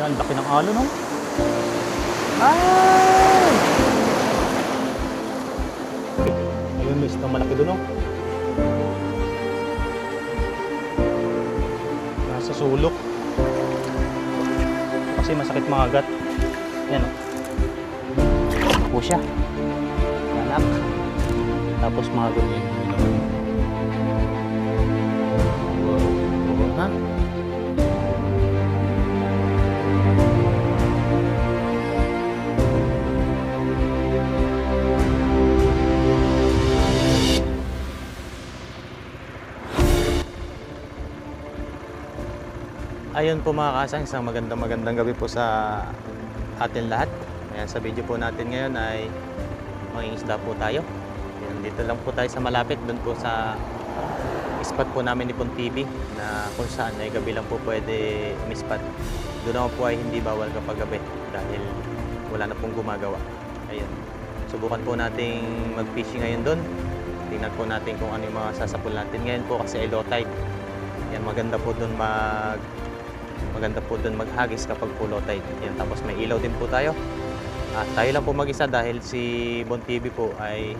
Yan, laki ng alon, no? Ay! Ayun, may isang malaki doon, no? Nasa sulok. Kasi masakit mga agat. Yan, no? Po siya. Anak. Tapos mga ganyan. Ha? Ayun po mga kasang, isang magandang gabi po sa atin lahat. Ayan, sa video po natin ngayon ay mangingisda po tayo. Ayan, dito lang po tayo sa malapit, doon po sa spot po namin ni Pon TV na kung saan ay gabi lang po pwede umispat. Doon naman po ay hindi bawal kapag gabi dahil wala na pong gumagawa. Ayun, subukan po nating mag-fishing ngayon doon. Tingnan po natin kung ano yung mga sasapul natin ngayon po kasi ay low tide. Yan, maganda po doon maghagis kapag po low tide. Yan, tapos may ilaw din po tayo. At tayo lang po mag-isa dahil si Bon TV po ay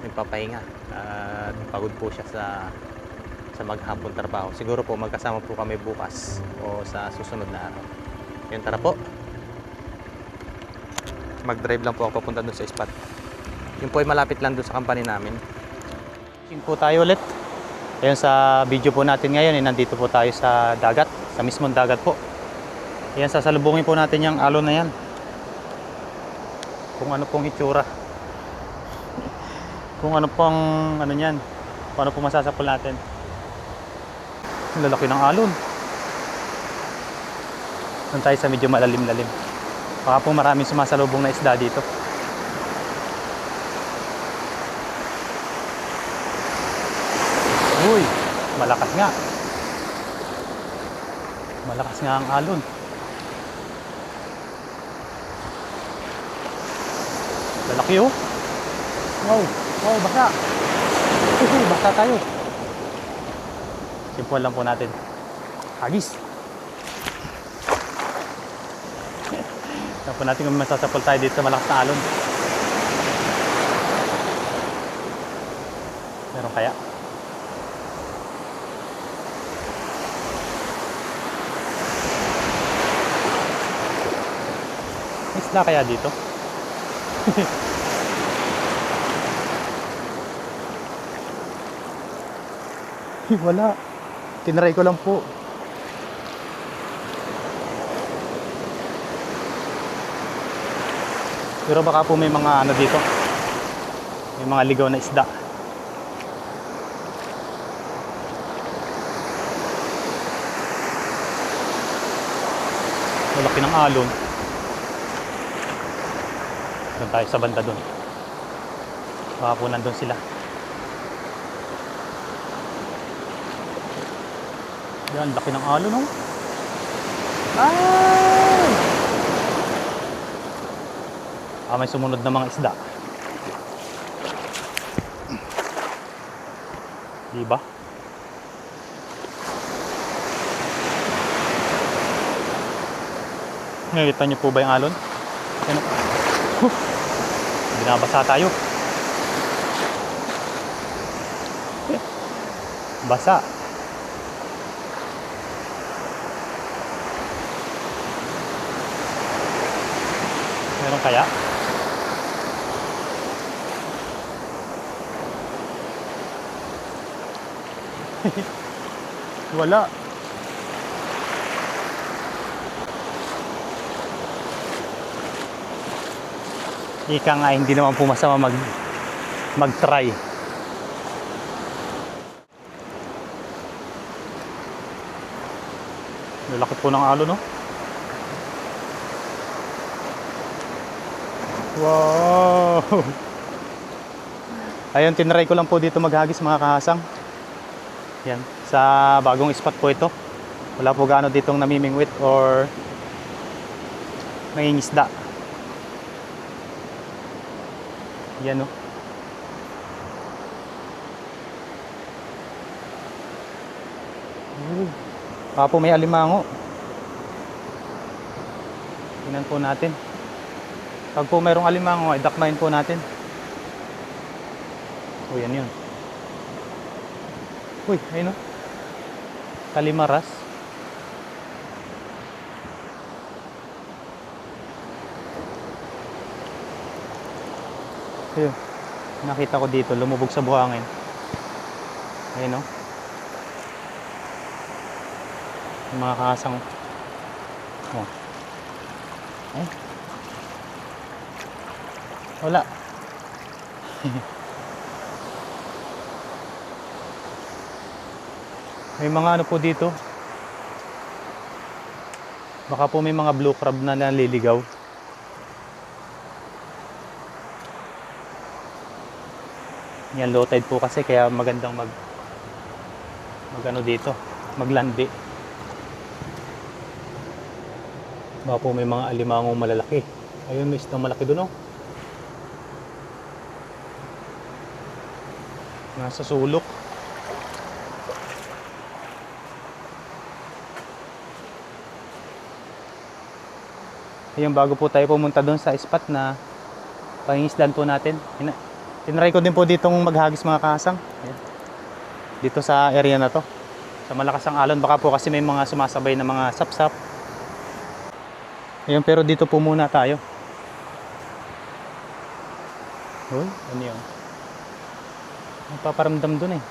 nagpapahinga at pagod po siya sa maghapon trabaho. Siguro po magkasama po kami bukas o sa susunod na araw. Yan, tara po. Mag-drive lang po ako papunta doon sa spot. Yun po ay malapit lang doon sa company namin. Fishing po tayo ulit. Ayun, sa video po natin ngayon, nandito po tayo sa dagat, sa mismong dagat po. Ayan, sasalubungin po natin yung alon na yan. Kung ano pong itsura. Kung ano pong ano yan. Kung ano pong masasapul natin. Ang lalaki ng alon. Doon tayo sa medyo malalim-lalim. Baka po maraming sumasalubong na isda dito. Uy, malakas nga. Malakas nga ang alon. Lalaki, oh. Wow, wow, basa. Basa tayo. Simpuan lang po natin. Hagis. Saan po natin kung masasapul tayo dito sa malakas na alon. Meron kaya? Isla kaya dito? Wala. Tinry ko lang po. Pero baka po may mga ano dito. May mga ligaw na isda. Malaki ng alon. Doon tayo sa banda doon. Baka po nandun sila. Yan, laki ng alon, no? Ay! May sumunod na mga isda. Diba? Nakita niyo po ba yung alon? Yan, binabasa tayo. Basa. Meron kaya? Wala. Ika nga, hindi naman po masama mag-try. Lalaki po ng alon, no? Wow! Ayun, tinry ko lang po dito maghagis mga kahasang. Yan, sa bagong spot po ito. Wala po gaano ditong namimingwit or nangingisda. Yan, no? Baka po may alimango. Tingnan po natin. Pag po mayroong alimango, ay dakmain po natin. O, yan yun. Uy, ayun o. Kalimaras. Ayun. Nakita ko dito, lumubog sa buhangin. Ayun o. Yung mga kasang. Oh. Ay. Wala. May mga ano po dito. Baka po may mga blue crab na naliligaw. Yan, low tide po kasi kaya magandang mag ano dito, maglandi. Baka po may mga alimangong malalaki. Ayun, may isang malaki doon, oh. Nasa sulok. Ayun, bago po tayo pumunta doon sa spot na pangingisdan po natin. Tinry ko din po ditong maghagis mga kasang. Ayan. Dito sa area na to. Sa malakas ang alon, baka po kasi may mga sumasabay na mga sapsap. Ayun, pero dito po muna tayo. Uy, ano yun? Nagpaparamdam dun eh.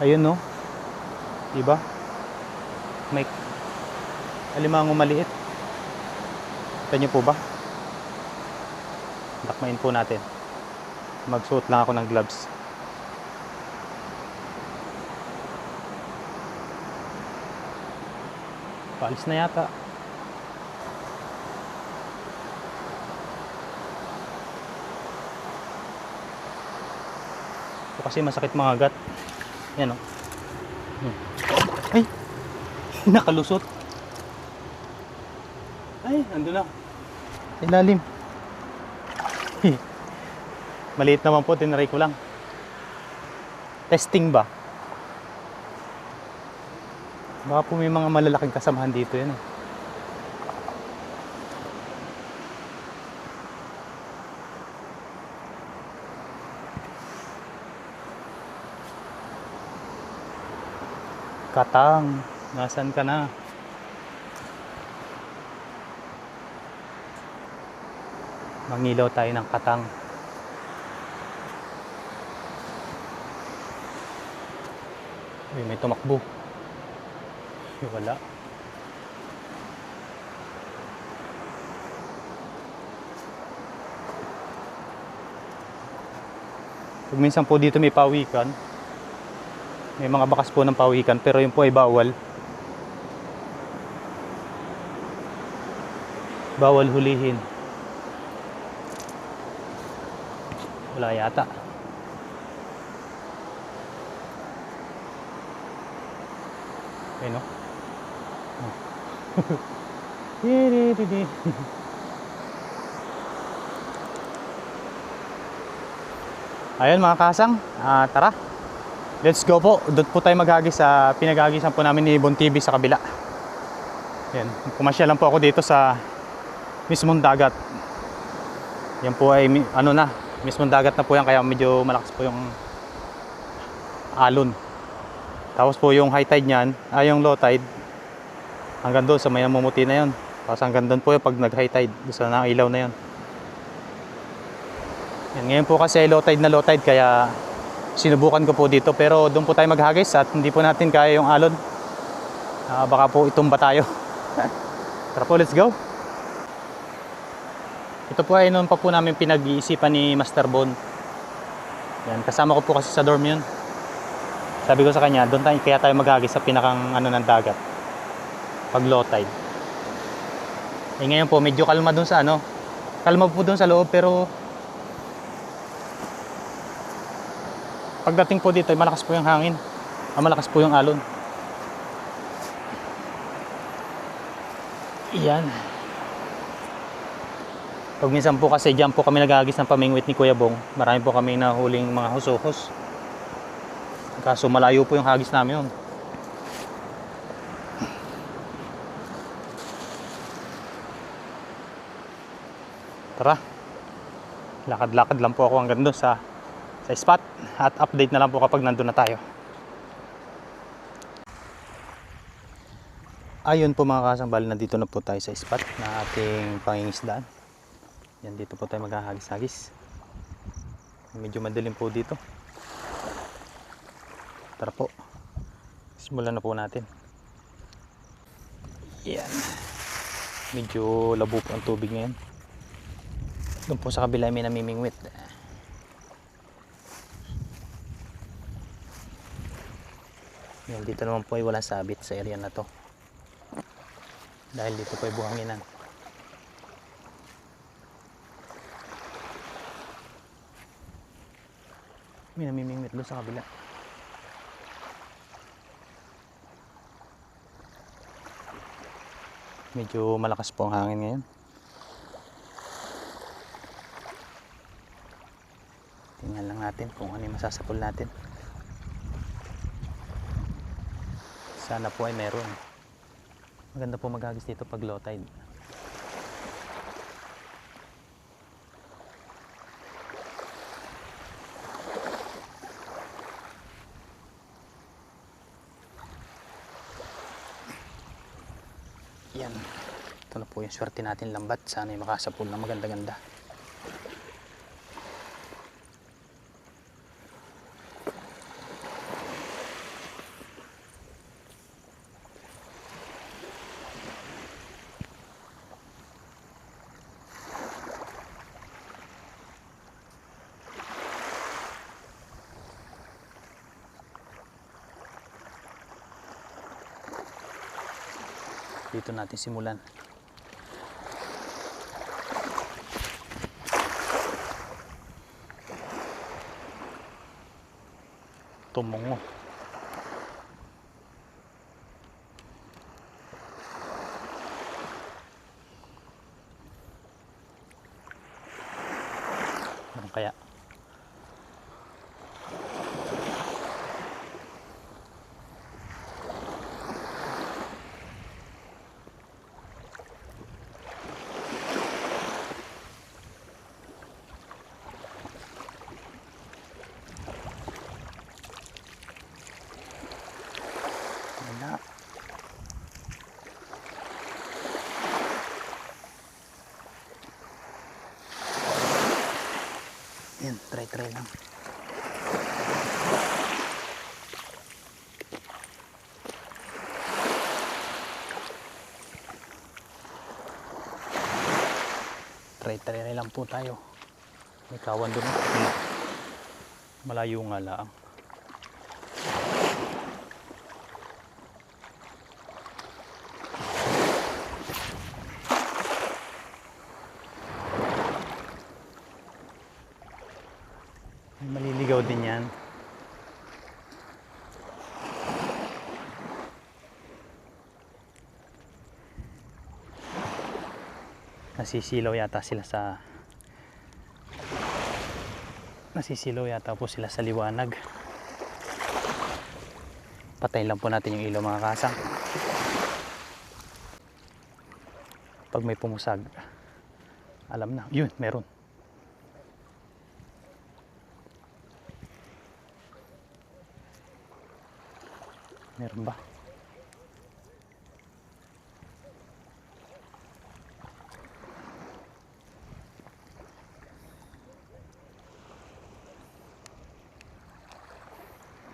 Ayun no. Diba? May alimango maliit. Kita nyo po ba? Dakmain po natin. Magsuot lang ako ng gloves. Paalis na yata. Ito kasi masakit mga gat. Yan o. Ay! Nakalusot. Ay, ando na. Ilalim. Maliit naman po, tinry ko lang. Testing ba? Baka po may mga malalaking kasamahan dito yan eh. Katang, nasan ka na? Mangilaw tayo ng katang. Uy, may tumakbo. Uy, wala. Pag minsan po dito may pawikan, may mga bakas po ng pawikan, pero yun po ay bawal. Bawal hulihin. Wala yata. Ayun o. Ayun mga kasang, tara. Let's go po. Doon po tayo maghagis sa pinaghagisan po namin ni Bon TV sa kabila. Yan. Pumasya lang po ako dito sa mismong dagat. Yan po ay ano na, mismong dagat na po yan, kaya medyo malakas po yung alon. Tapos po yung high tide niyan, yung low tide hanggang doon sa may namumuti na yon. Tapos hanggang doon po yung pag nag high tide, doon sa nailaw na yon. Yan, ngayon po kasi low tide kaya sinubukan ko po dito, pero doon po tayo maghagis at hindi po natin kaya yung alon. Baka po itumba tayo. Tara po, let's go. Ito po ay noon pa po namin pinag-iisipan ni Master Bon. Yan, kasama ko po kasi sa dorm yun. Sabi ko sa kanya, doon tayo, kaya tayo maghagis sa pinakang ano ng dagat pag low tide. Ngayon po medyo kalma doon sa ano, kalma po doon sa loob, pero pagdating po dito ay malakas po yung hangin, malakas po yung alon. Iyan. Pag minsan po kasi dyan po kami naghahagis ng pamingwit ni Kuya Bong, marami po kami nahuling mga husuhos. Kaso malayo po yung hagis namin yun. Tara, lakad-lakad lang po ako hanggang doon sa spot at update na lang po kapag nandun na tayo. Ayun po mga kasang, bali nandito na po tayo sa spot na ating pangingisdaan. Yan, dito po tayo maghahagis-hagis. Medyo madilim po dito. Tara po, simulan na po natin. Yan, medyo labo po ang tubig ngayon. Doon po sa kabila may namimingwit. Yan, dito naman po ay walang sabit sa area na to, dahil dito po ay buhanginan. May namimingwit doon sa kabila. Medyo malakas po ang hangin ngayon. Tingnan lang natin kung ano yung masasapul natin. Sana po ay meron. Maganda po maghagis dito pag low tide. Yan. Ito na po yung swerte natin lambat. Sana ay makasapul na maganda-ganda. Dito natin simulan. Tumungo. Ano kaya? Wala. Yan, try lang. Try lang po tayo. May kawan doon. Malayo nga lang. Maliligaw din yan. Nasisilaw yata po sila sa liwanag. Patayin lang po natin yung ilaw mga kasang. Pag may pumusag, alam na. Yun, meron. Meron ba?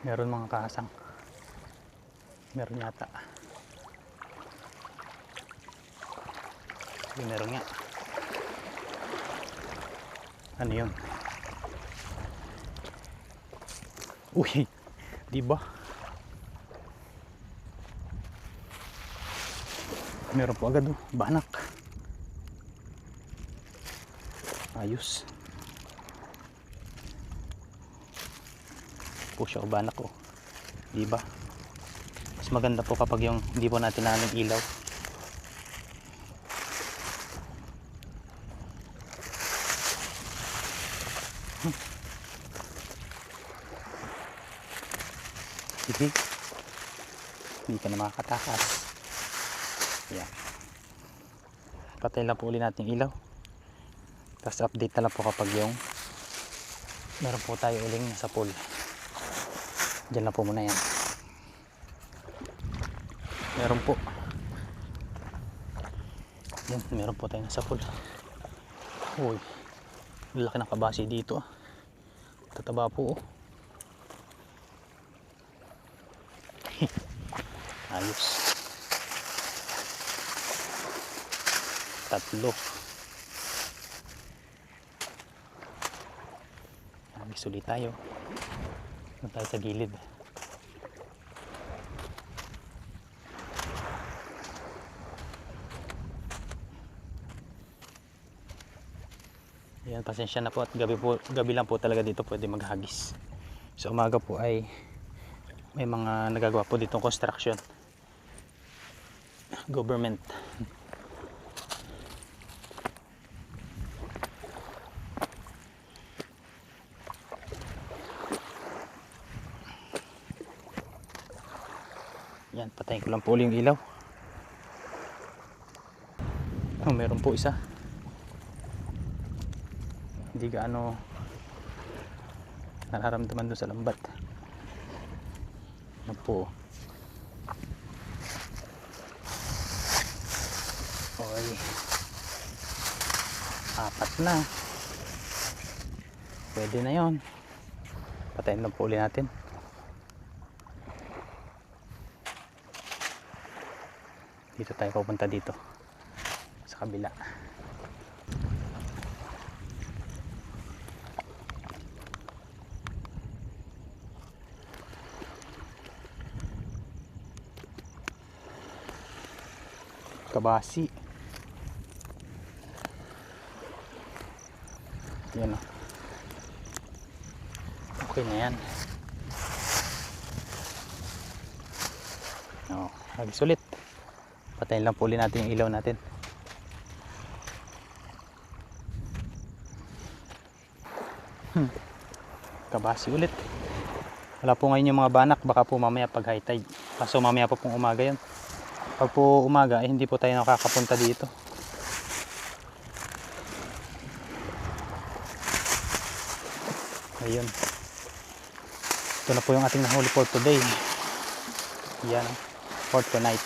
Meron mga kasang. Meron yata. Meron nga. Ano yun? Uy, di ba? Meron po agad, banak. Ayos. Po siya, banak ko. Di ba? Mas maganda po kapag yung hindi po natin namin ilaw. Sige. Hindi ka na makakatakas. Ayan. Patay lang po ulit natin ilaw. Tapos update na lang po kapag yung meron po tayo uling sa pool. Diyan lang po muna yan. Meron po. Yan, meron po tayo nasa pool. Uy, laki ng kabasi dito. Tataba po. Ayos. 3. Sulit tayo. Doon tayo sa gilid. Ayan, pasensya na po at gabi lang po talaga dito pwede maghagis. Sa umaga po ay may mga nagagawa po ditong construction. Government. Yan, patayin ko lang po ulit yung ilaw. Oh, meron po isa. Hindi gaano nararamdaman doon sa lambat. Yan po. Okay. 4 na. Pwede na yon. Patayin lang po ulit natin. Dito tayo pupunta dito sa kabila. Kabasi. Yan o. Okay na yan. Hagis ulit. Patayin lang po ulit natin yung ilaw natin. Kabasi ulit. Wala po ngayon yung mga banak. Baka po mamaya pag high tide. Kaso mamaya po pong umaga yun. Pag po umaga, hindi po tayo nakakapunta dito. Ayun. Ito na po yung ating nahuli for today. Yan. For tonight.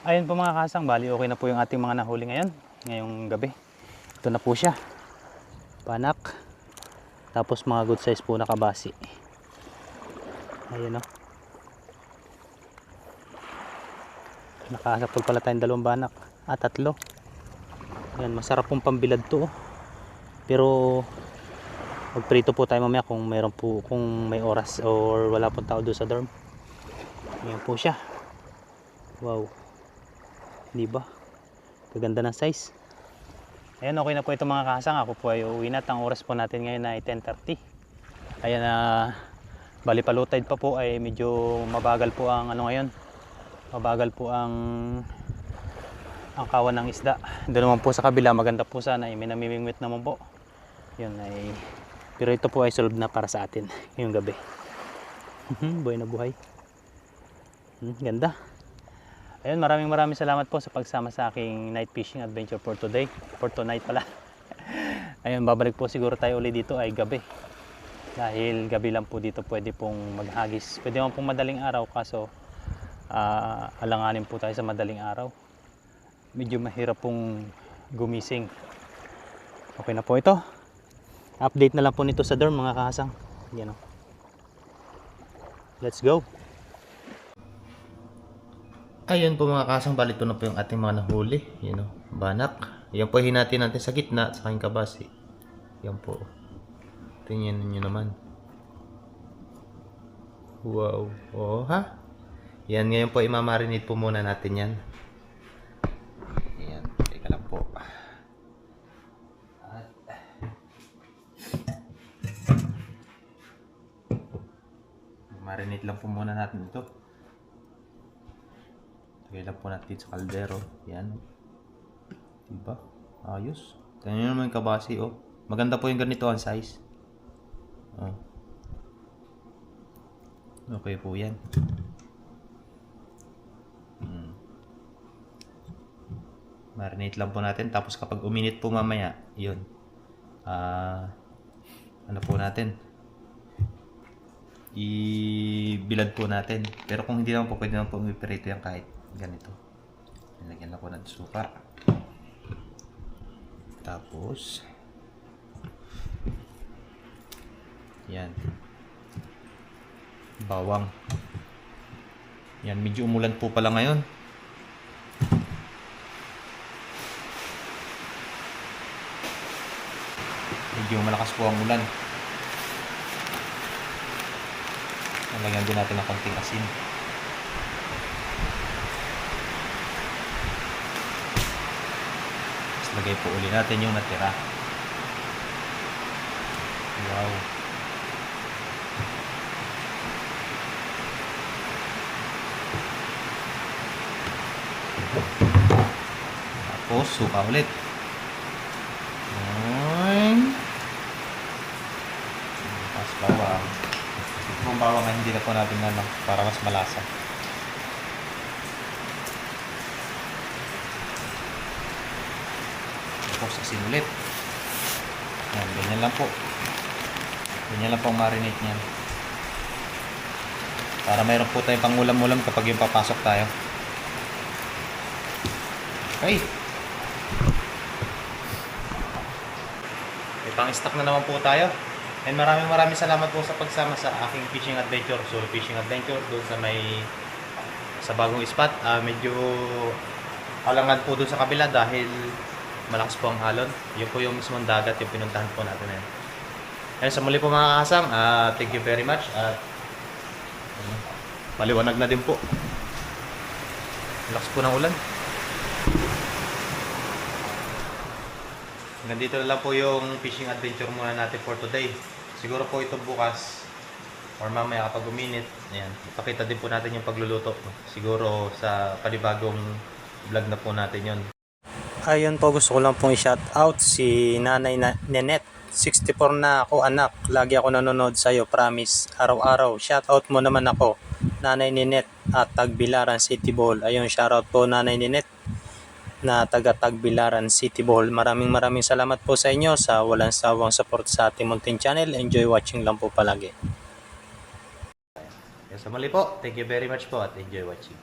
Ayun po mga kasang, bali okay na po yung ating mga nahuli ngayon, ngayong gabi. Ito na po siya. Panak. Tapos mga good size po na kabasi. Ayun o. Nakasapol pala tayong 2 banak. 3. Ayan, masarap pong pambilad to. Pero magprito po tayo mamaya kung mayroon po, kung may oras or wala pong tao doon sa dorm. Ayan po siya. Wow. Diba? Kaganda ng size. Ayan, okay na po ito mga kasang. Ako po ay uuwi na. Ang oras po natin ngayon ay 10:30. Ayan na, bali pa low tide pa po ay medyo mabagal po ang ano ngayon. Mabagal po ang kawan ng isda. Doon naman po sa kabila, maganda po sana. May namimingwit naman po. Yun ay, pero ito po ay solve na para sa atin yung gabi. Buhay na buhay. Ganda. Ayun, maraming salamat po sa pagsama sa aking night fishing adventure for today. For tonight pala. Ayun, babalik po siguro tayo ulit dito ay gabi. Dahil gabi lang po dito pwede pong maghagis. Pwede naman pong madaling araw kaso alanganin po tayo sa madaling araw. Medyo mahirap pong gumising. Okay na po ito. Update na lang po nito sa dorm mga kasang. Yan o. Let's go. Ayun po mga kasang, bali ito na po yung ating mga nahuli. Yan o, banak. Yan po hinati natin sa gitna sa aking kabasi. Yan po. Tingnan nyo naman. Wow. Oh ha? Yan, ngayon po imamarinate po muna natin yan. Yan, teka lang po. At marinate lang po muna natin ito. Lagay lang po natin sa kaldero. Yan. Diba? Ayos. Tingnan nyo naman yung kabasi, oh. Maganda po yung ganito ang size. Oh. Okay po yan. Marinate lang po natin. Tapos kapag uminit po mamaya, yun. Ano po natin? Ibilad po natin. Pero kung hindi naman po, pwede naman po i-prito yan kahit ganito. Nilagyan lang po natin suka. Tapos, yan. Bawang. Yan, medyo umulan po pala ngayon. Medyo malakas po ang ulan. Nalagyan din natin ng konting asin. Tapos lagay po uli natin yung natira. Wow. Tapos suka ulit. Tapos bawang. Kung bawang ay hindi na po natin para mas malasa. Tapos asin ulit. Yan, ganyan lang po. Ganyan lang po ang marinate niyan. Para mayroon po tayong pangulam-ulam kapag yung papasok tayo. Okay. May pang-stock na naman po tayo. And maraming salamat po sa pagsama sa aking fishing adventure. So fishing adventure doon sa bagong spot. Medyo halangan po doon sa kabila dahil malakas po ang alon. Yun po yung mismong dagat yung pinuntahan po natin ngayon. And sa muli po mga kasang, thank you very much. At maliwanag na din po. Malakas po ng ulan. Hanggang dito na lang po yung fishing adventure muna natin for today. Siguro po ito bukas or mamaya kapag uminit, ayan, ipakita din po natin yung pagluluto. Siguro sa panibagong vlog na po natin yon. Ayun po, gusto ko lang pong i-shout out si Nanay Nenet. 64 na ako anak, lagi ako nanonood sa'yo, promise, araw-araw. Shout out mo naman ako, Nanay Nenet at Tagbilaran City Bohol. Ayun, shout out po Nanay Nenet na taga Tagbilaran City Bohol. Maraming salamat po sa inyo sa walang sawang support sa ating munting channel. Enjoy watching lang po palagi. Sa muli po, thank you very much po at enjoy watching.